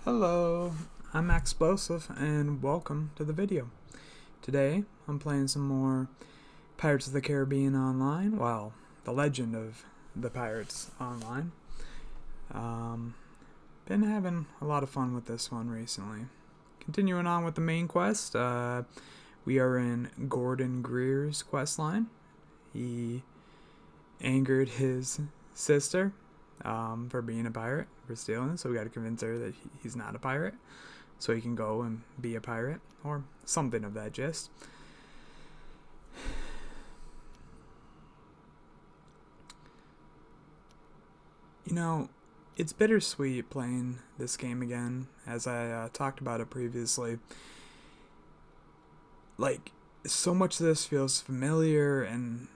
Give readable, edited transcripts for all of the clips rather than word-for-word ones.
Hello, I'm Explosive and welcome to the video. Today I'm playing some more Pirates of the Caribbean Online. Well, The Legend of the Pirates Online. Been having a lot of fun with this one recently. Continuing on with the main quest, we are in Gordon Greer's quest line. He angered his sister for being a pirate, for stealing, so we got to convince her that he's not a pirate, so he can go and be a pirate, or something of that gist. You know, it's bittersweet playing this game again, as I talked about it previously. Like, so much of this feels familiar and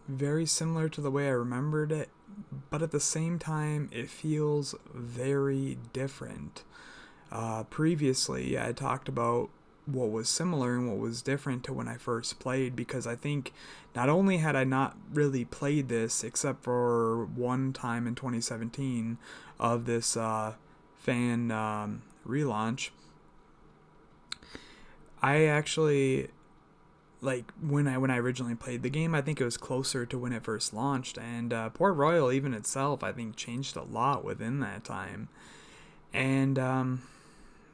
very similar to the way I remembered it, but at the same time, it feels very different. Previously, I talked about what was similar and what was different to when I first played, because I think not only had I not really played this except for one time in 2017 of this fan relaunch, I actually, like, when I originally played the game, I think it was closer to when it first launched, and Port Royal even itself, I think, changed a lot within that time, and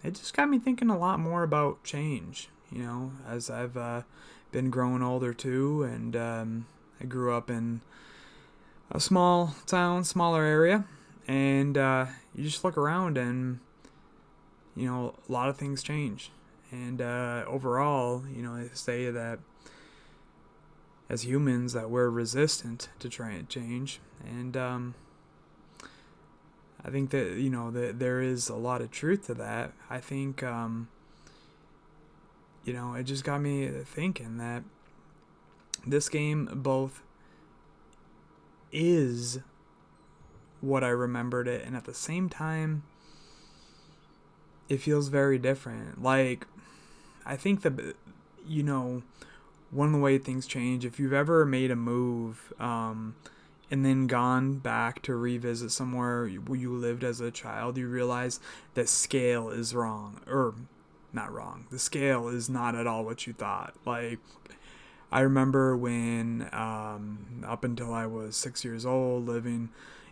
it just got me thinking a lot more about change, as I've been growing older too, and I grew up in a small town, smaller area, and you just look around and, a lot of things change. And overall, they say that as humans that we're resistant to try and change. And I think that, that there is a lot of truth to that. I think, it just got me thinking that this game both is what I remembered it, and at the same time, it feels very different. Like, I think that, one of the way things change, if you've ever made a move and then gone back to revisit somewhere where you lived as a child, you realize that scale is wrong. Or, not wrong. The scale is not at all what you thought. Like, I remember when, up until I was 6 years old, living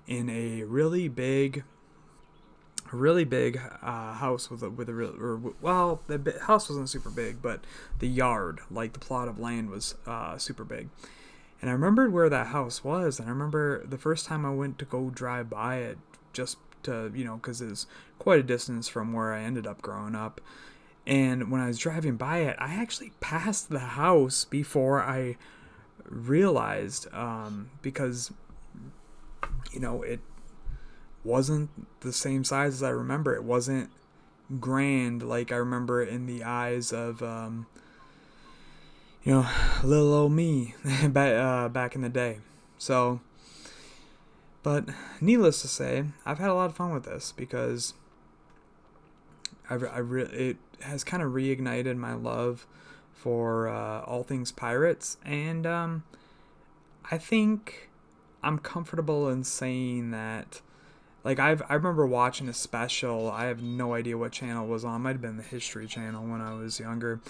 in a really big house with a real, the house wasn't super big, but the yard, like the plot of land, was super big. And I remembered where that house was, and I remember the first time I went to go drive by it, just to, because it was quite a distance from where I ended up growing up. And when I was driving by it, I actually passed the house before I realized, because, it wasn't the same size as I remember. It wasn't grand like I remember it in the eyes of, little old me back in the day. So, but needless to say, I've had a lot of fun with this because it has kind of reignited my love for all things pirates, and I think I'm comfortable in saying that. Like, I remember watching a special, I have no idea what channel it was on, it might have been the History Channel when I was younger,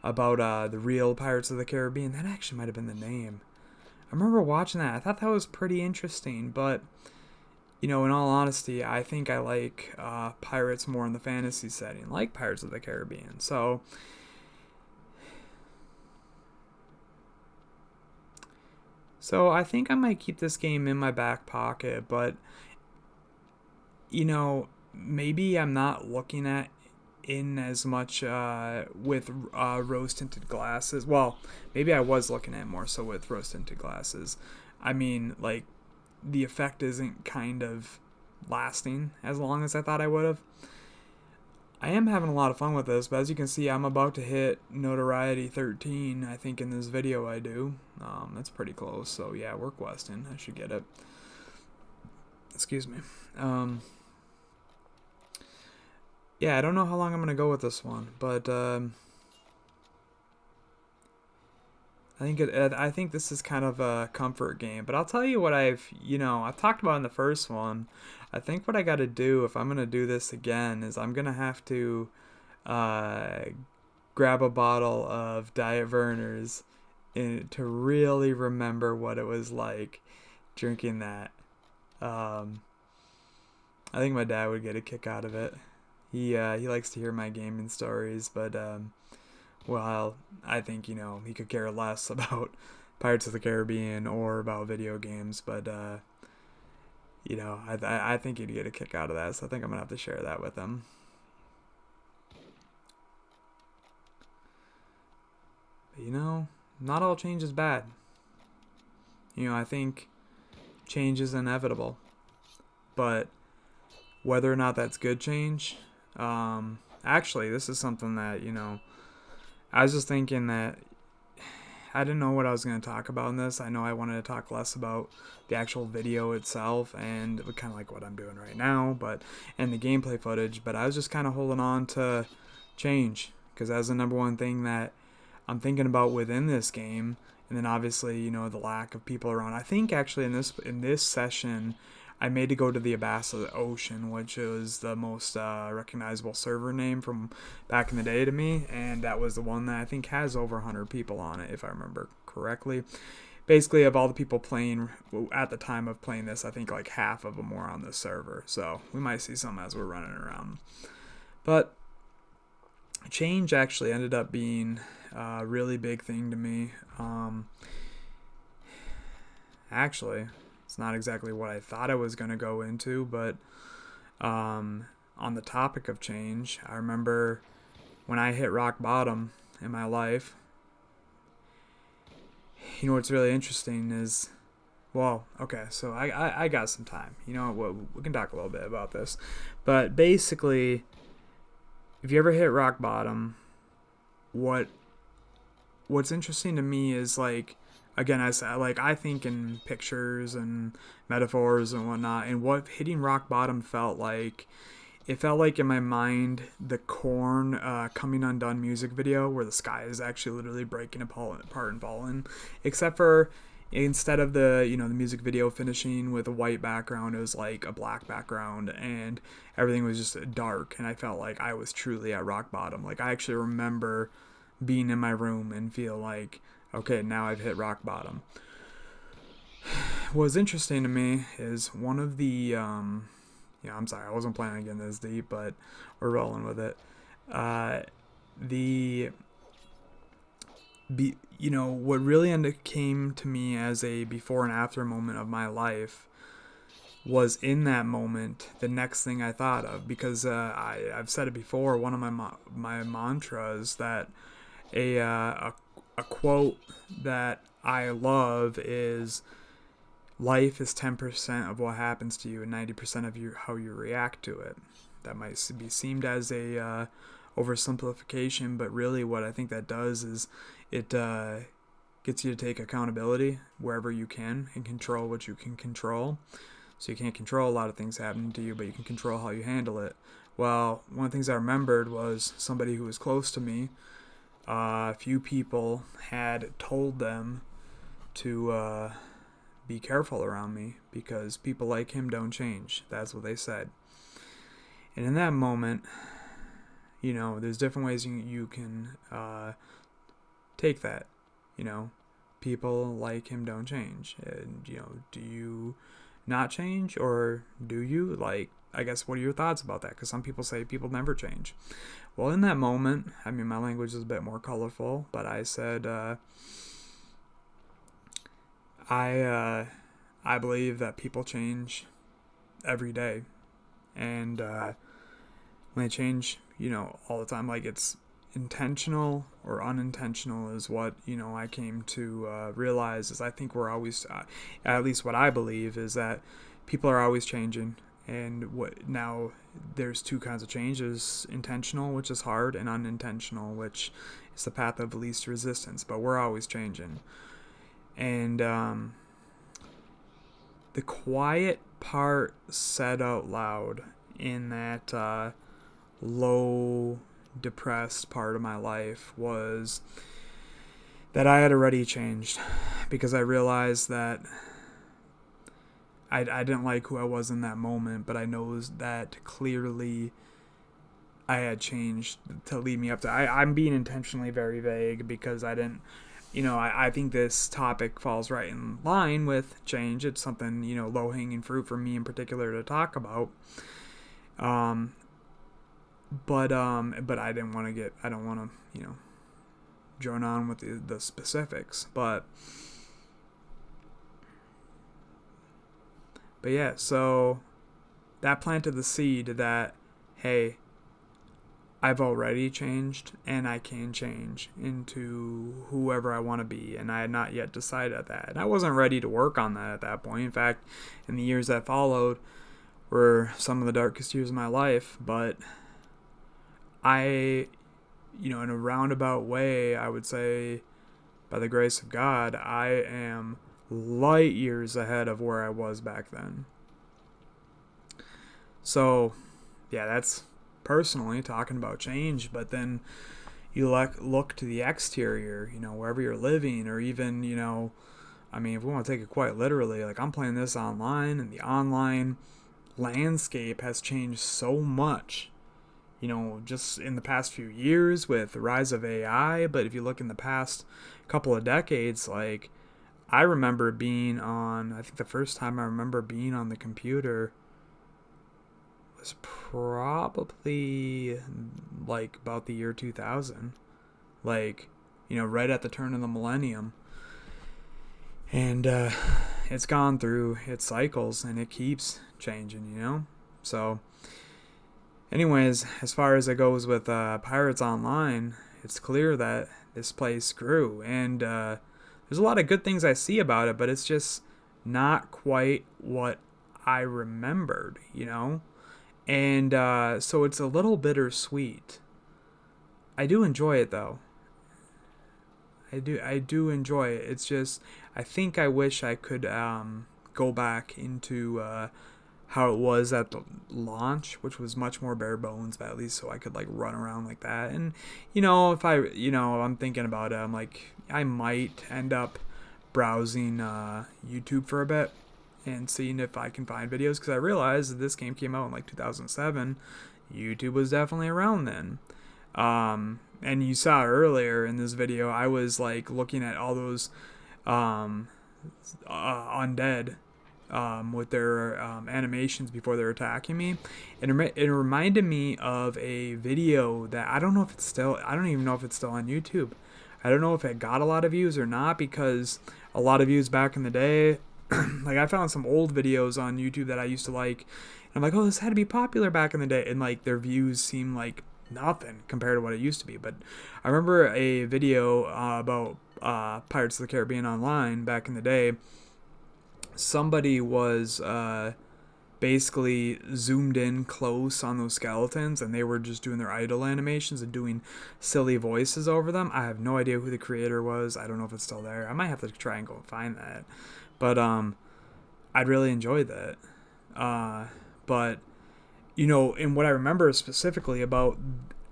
about the real Pirates of the Caribbean. That actually might have been the name. I remember watching that. I thought that was pretty interesting, but, in all honesty, I think I like pirates more in the fantasy setting, like Pirates of the Caribbean. So I think I might keep this game in my back pocket, but maybe I'm not looking at in as much with rose tinted glasses. Well, maybe I was looking at more so with rose tinted glasses. I mean, like, the effect isn't kind of lasting as long as I thought I would have. I am having a lot of fun with this, but as you can see, I'm about to hit notoriety 13, I think, in this video I do. That's pretty close, so yeah, we're questing. I should get it. Excuse me. Yeah, I don't know how long I'm going to go with this one, but I I think this is kind of a comfort game, but I'll tell you what I've talked about in the first one. I think what I got to do if I'm gonna do this again is I'm gonna have to uh, grab a bottle of Diet Verner's to really remember what it was like drinking that. Um, I think my dad would get a kick out of it. He likes to hear my gaming stories, but well, I think he could care less about Pirates of the Caribbean or about video games, but I think he'd get a kick out of that. So I think I'm gonna have to share that with him. But not all change is bad. I think change is inevitable, but whether or not that's good change, actually, this is something that I was just thinking that I didn't know what I was going to talk about in this. I know I wanted to talk less about the actual video itself and kind of like what I'm doing right now, and the gameplay footage, but I was just kind of holding on to change because that's the number one thing that I'm thinking about within this game. And then obviously, the lack of people around. I think actually in this session, I made to go to the Abyss of the Ocean, which is the most recognizable server name from back in the day to me, and that was the one that I think has over 100 people on it, if I remember correctly. Basically, of all the people playing at the time of playing this, I think like half of them were on this server, so we might see some as we're running around. But change actually ended up being a really big thing to me. Actually, it's not exactly what I thought I was going to go into, but on the topic of change, I remember when I hit rock bottom in my life. What's really interesting is, well, okay, so I got some time. We can talk a little bit about this. But basically, if you ever hit rock bottom, what's interesting to me is like, again, I think in pictures and metaphors and whatnot, and what hitting rock bottom felt like. It felt like in my mind the Korn Coming Undone music video where the sky is actually literally breaking apart and falling, except for instead of the music video finishing with a white background, it was like a black background and everything was just dark, and I felt like I was truly at rock bottom. Like I actually remember being in my room and feel like, okay, now I've hit rock bottom. What's interesting to me is one of the I'm sorry, I wasn't planning on getting this deep, but we're rolling with it. What really came to me as a before and after moment of my life was in that moment the next thing I thought of, because I've said it before. One of my mantras that a quote that I love is, life is 10% of what happens to you and 90% of how you react to it. That might be seemed as a oversimplification, but really what I think that does is it gets you to take accountability wherever you can and control what you can control. So you can't control a lot of things happening to you, but you can control how you handle it. Well, one of the things I remembered was somebody who was close to me. A few people had told them to be careful around me because people like him don't change. That's what they said. And in that moment, there's different ways you can take that. People like him don't change. And, do you not change, or do you? Like, I guess, what are your thoughts about that? Because some people say people never change. Well, in that moment, my language is a bit more colorful, but I said, I believe that people change every day, and when they change, all the time, like it's intentional or unintentional is what I came to realize. Is I think we're always, at least what I believe is that people are always changing, and now there's two kinds of changes: intentional, which is hard, and unintentional, which is the path of least resistance. But we're always changing. And the quiet part said out loud in that low, depressed part of my life was that I had already changed, because I realized that I didn't like who I was in that moment, but I know that clearly I had changed to lead me up to. I'm being intentionally very vague because I didn't, I think this topic falls right in line with change. It's something, low hanging fruit for me in particular to talk about. But I didn't want to I don't want to, drone on with the specifics. But yeah, so that planted the seed that, hey, I've already changed and I can change into whoever I want to be, and I had not yet decided that. And I wasn't ready to work on that at that point. In fact, in the years that followed were some of the darkest years of my life, but I, in a roundabout way, I would say, by the grace of God, I am light years ahead of where I was back then. So, yeah, that's personally talking about change, but then you look to the exterior, wherever you're living, or even, if we want to take it quite literally, like I'm playing this online, and the online landscape has changed so much, just in the past few years with the rise of AI. But if you look in the past couple of decades, like I remember being on, I think the first time I remember being on the computer was probably like about the year 2000, like, right at the turn of the millennium. And it's gone through its cycles and it keeps changing, So anyways, as far as it goes with Pirates Online, it's clear that this place grew, and there's a lot of good things I see about it, but it's just not quite what I remembered, and so it's a little bittersweet. I do enjoy it though. I do enjoy it. It's just, I think I wish I could go back into how it was at the launch, which was much more bare bones, but at least so I could like run around like that. And if I, I'm thinking about it, I'm like, I might end up browsing YouTube for a bit and seeing if I can find videos, because I realized that this game came out in like 2007. YouTube was definitely around then. And you saw earlier in this video, I was like looking at all those undead with their animations before they're attacking me. And it reminded me of a video that I don't even know if it's still on YouTube. I don't know if it got a lot of views or not, because a lot of views back in the day, like I found some old videos on YouTube that I used to like, and I'm like, oh, this had to be popular back in the day, and like their views seem like nothing compared to what it used to be. But I remember a video about Pirates of the Caribbean Online back in the day. Somebody was basically zoomed in close on those skeletons, and they were just doing their idle animations and doing silly voices over them. I have no idea who the creator was. I don't know if it's still there. I might have to try and go and find that. But I'd really enjoyed that. But and what I remember specifically about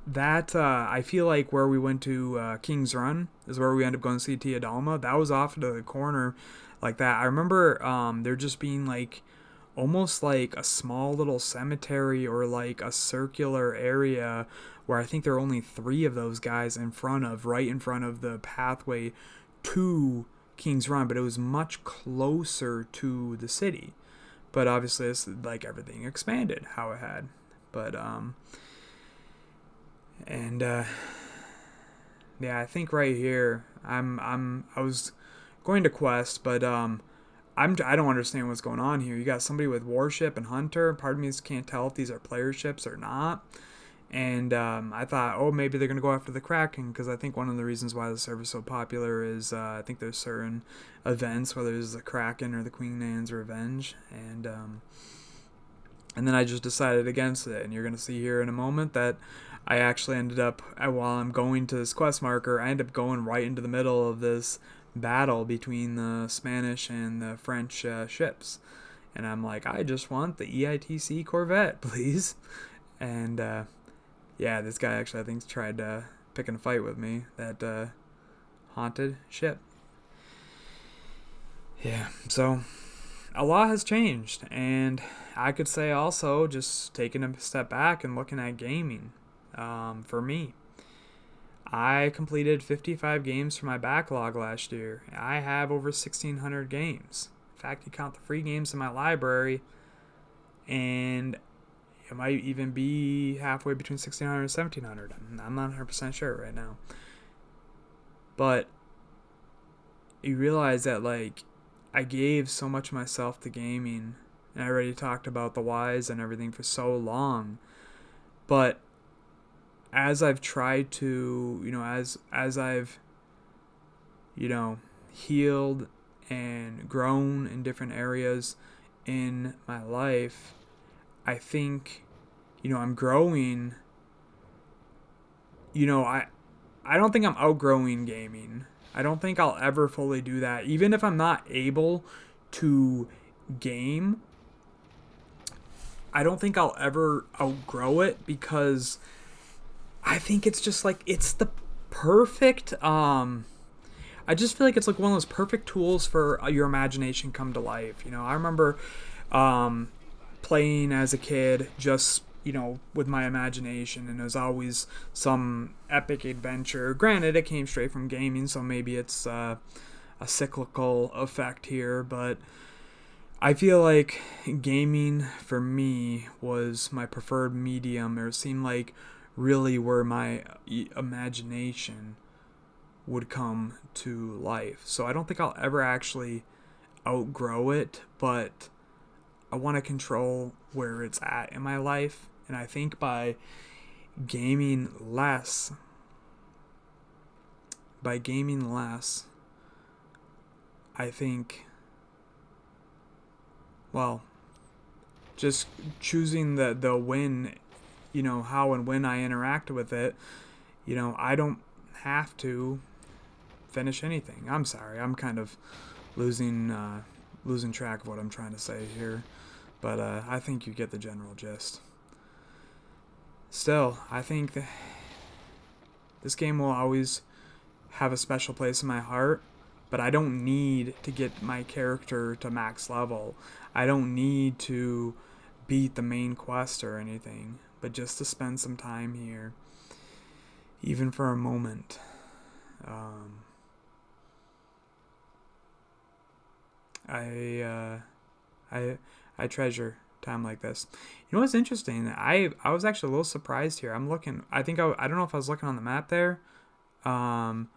that, I feel like where we went to King's Run is where we ended up going to see Tia Dalma. That was off to the corner like that. I remember there just being like almost like a small little cemetery or like a circular area where I think there are only 3 of those guys right in front of the pathway to King's Run, but it was much closer to the city. But obviously it's like everything expanded how it had. But yeah, I think right here I was going to quest, but I don't understand what's going on here. You got somebody with warship and hunter. Part of me can't tell if these are player ships or not. And I thought, oh, maybe they're going to go after the Kraken, because I think one of the reasons why the server is so popular is I think there's certain events, whether it's the Kraken or the Queen Anne's Revenge. And then I just decided against it. And you're going to see here in a moment that I actually ended up, while I'm going to this quest marker, I ended up going right into the middle of this battle between the Spanish and the French ships. And I'm like, I just want the EITC Corvette, please. And yeah, this guy actually, I think, tried picking a fight with me. That haunted ship. Yeah, so a lot has changed, and I could say also just taking a step back and looking at gaming. For me, I completed 55 games for my backlog last year. I have over 1,600 games. In fact, you count the free games in my library, and it might even be halfway between 1,600 and 1,700. I'm not 100% sure right now. But you realize that, like, I gave so much of myself to gaming, and I already talked about the whys and everything for so long. But as I've tried to, as I've, healed and grown in different areas in my life, I think, I'm growing. I don't think I'm outgrowing gaming. I don't think I'll ever fully do that. Even if I'm not able to game, I don't think I'll ever outgrow it, because I think it's just like, it's the perfect, I just feel like it's like one of those perfect tools for your imagination come to life. I remember playing as a kid, just with my imagination, and it was always some epic adventure. Granted, it came straight from gaming, so maybe it's a cyclical effect here, but I feel like gaming for me was my preferred medium, or it seemed like really where my imagination would come to life. So I don't think I'll ever actually outgrow it, but I want to control where it's at in my life. And I think by gaming less, I think, well, just choosing the win, how and when I interact with it, I don't have to finish anything. I'm sorry, I'm kind of losing track of what I'm trying to say here, but I think you get the general gist. Still, I think this game will always have a special place in my heart, but I don't need to get my character to max level. I don't need to beat the main quest or anything, but just to spend some time here, even for a moment. I treasure time like this. You know what's interesting? I was actually a little surprised here. I'm looking. I think I don't know if I was looking on the map there, or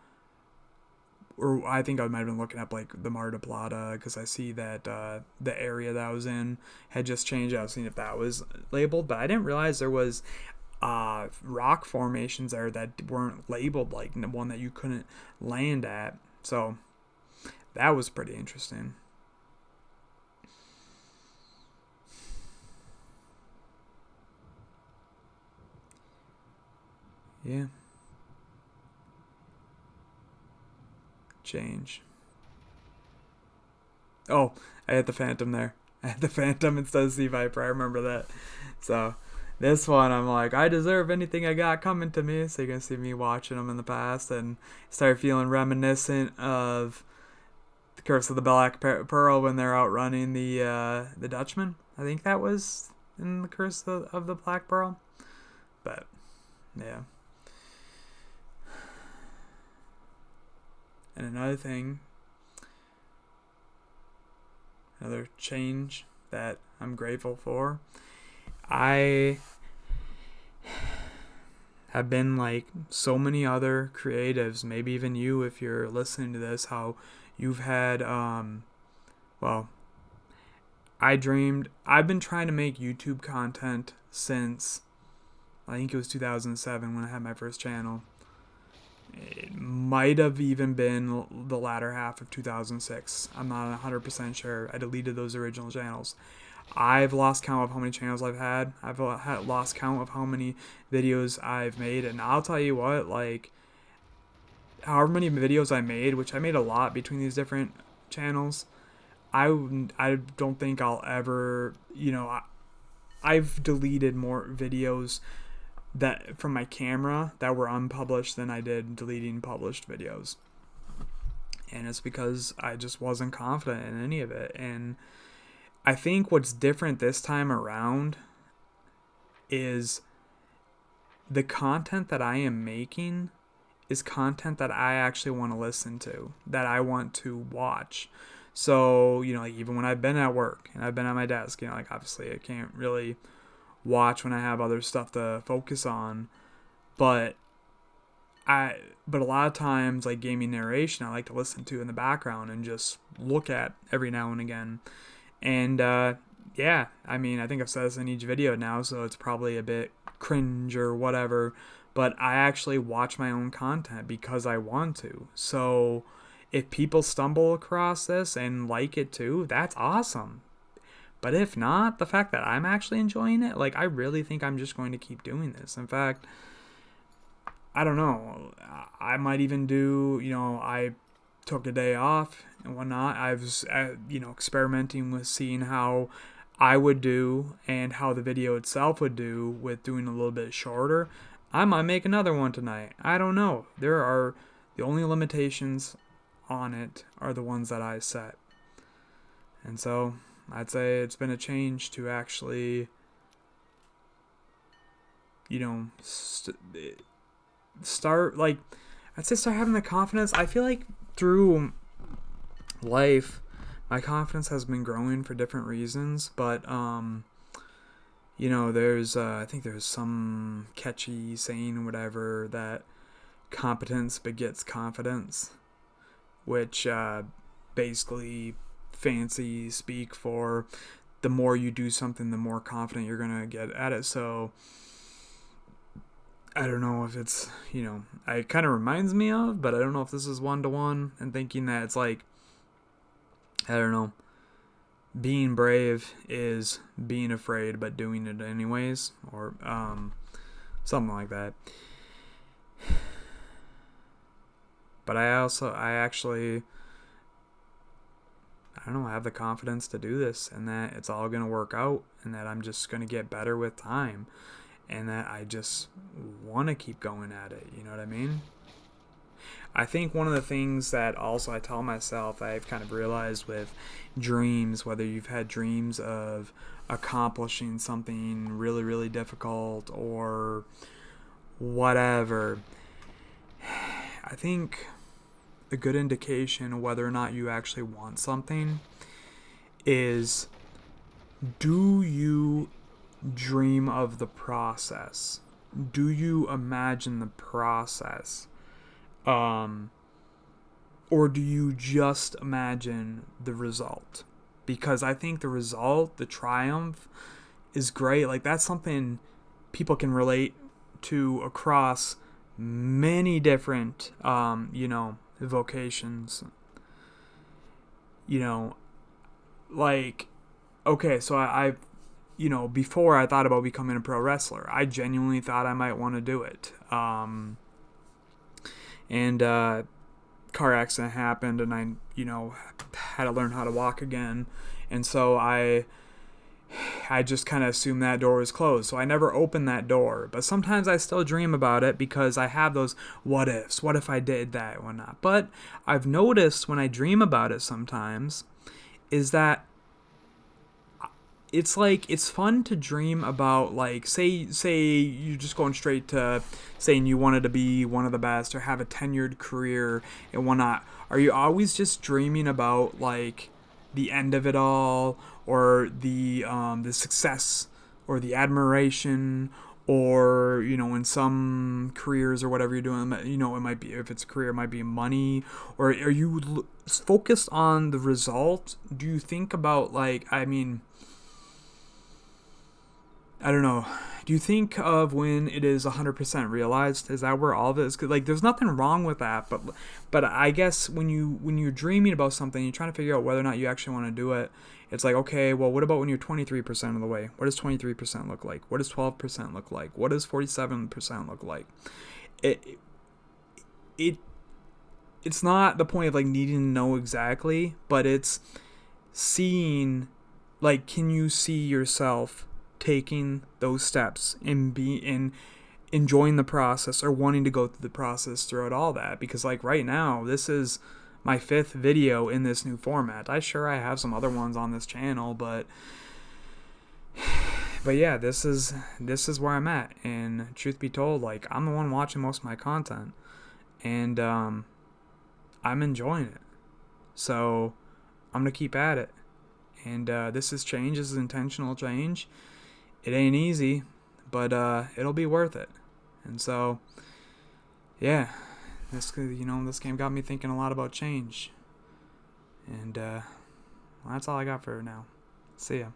I think I might have been looking up like the Mar del Plata, because I see that the area that I was in had just changed. I was seeing if that was labeled, but I didn't realize there was rock formations there that weren't labeled, like the one that you couldn't land at. So that was pretty interesting. Yeah. Change. Oh, I had the Phantom there. I had the Phantom instead of Sea Viper. I remember that. So this one, I'm like, I deserve anything I got coming to me. So you're gonna see me watching them in the past and start feeling reminiscent of the Curse of the Black Pearl when they're outrunning the Dutchman. I think that was in the Curse of the Black Pearl. But yeah. And another thing, another change that I'm grateful for, I have been like so many other creatives, maybe even you if you're listening to this, how you've had, well, I've been trying to make YouTube content since, I think it was 2007 when I had my first channel. It might have even been the latter half of 2006. I'm not 100% sure. I deleted those original channels. I've lost count of how many channels I've had. I've lost count of how many videos I've made. And I'll tell you what, like, however many videos I made, which I made a lot between these different channels, I don't think I'll ever, I've deleted more videos that from my camera that were unpublished than I did deleting published videos. And it's because I just wasn't confident in any of it. And I think what's different this time around is the content that I am making is content that I actually want to listen to, that I want to watch. So, like even when I've been at work and I've been at my desk, like obviously I can't really watch when I have other stuff to focus on, but a lot of times, like gaming narration, I like to listen to in the background and just look at every now and again. And yeah, I mean, I think I've said this in each video now, so it's probably a bit cringe or whatever, but I actually watch my own content because I want to. So if people stumble across this and like it too, that's awesome. But if not, the fact that I'm actually enjoying it, like I really think I'm just going to keep doing this. In fact, I don't know, I might even do, I took a day off and whatnot. I was, experimenting with seeing how I would do and how the video itself would do with doing a little bit shorter. I might make another one tonight. I don't know. The only limitations on it are the ones that I set. And so I'd say it's been a change to actually, start having the confidence. I feel like through life my confidence has been growing for different reasons, but there's I think there's some catchy saying or whatever that competence begets confidence, which basically fancy speak for the more you do something, the more confident you're gonna get at it. So I don't know if it's, it kind of reminds me of, but I don't know if this is one-to-one, and thinking that it's like, I don't know, being brave is being afraid but doing it anyways, or something like that. But I actually, I don't know, I have the confidence to do this, and that it's all going to work out, and that I'm just going to get better with time, and that I just want to keep going at it, you know what I mean? I think one of the things that also I tell myself, I've kind of realized with dreams, whether you've had dreams of accomplishing something really, really difficult or whatever, I think a good indication of whether or not you actually want something is, do you dream of the process? Do you imagine the process? Or do you just imagine the result? Because I think the result, the triumph, is great. Like, that's something people can relate to across many different, vocations. Like, okay, so I before I thought about becoming a pro wrestler, I genuinely thought I might want to do it. And car accident happened, and I, had to learn how to walk again. And so I just kind of assumed that door was closed. So I never opened that door. But sometimes I still dream about it because I have those what ifs. What if I did that and whatnot? But I've noticed when I dream about it sometimes is that it's like, it's fun to dream about, like, say you're just going straight to saying you wanted to be one of the best or have a tenured career and whatnot. Are you always just dreaming about, like, the end of it all, or the success, or the admiration, or, in some careers or whatever you're doing, it might be, if it's a career, it might be money, or are you focused on the result? Do you think about, like, I don't know. Do you think of when it is 100% realized? Is that where all of it is? 'Cause, like, there's nothing wrong with that, but I guess when you're dreaming about something, you're trying to figure out whether or not you actually want to do it. It's like, okay, well, what about when you're 23% of the way? What does 23% look like? What does 12% look like? What does 47% look like? It's not the point of, like, needing to know exactly, but it's seeing, like, can you see yourself taking those steps and enjoying the process, or wanting to go through the process throughout all that? Because, like, right now, this is my 5th video in this new format. I have some other ones on this channel, but yeah, this is where I'm at. And truth be told, like, I'm the one watching most of my content, and I'm enjoying it. So I'm gonna keep at it. And this is change. This is intentional change. It ain't easy, but it'll be worth it. And so, yeah, this game got me thinking a lot about change. And well, that's all I got for now. See ya.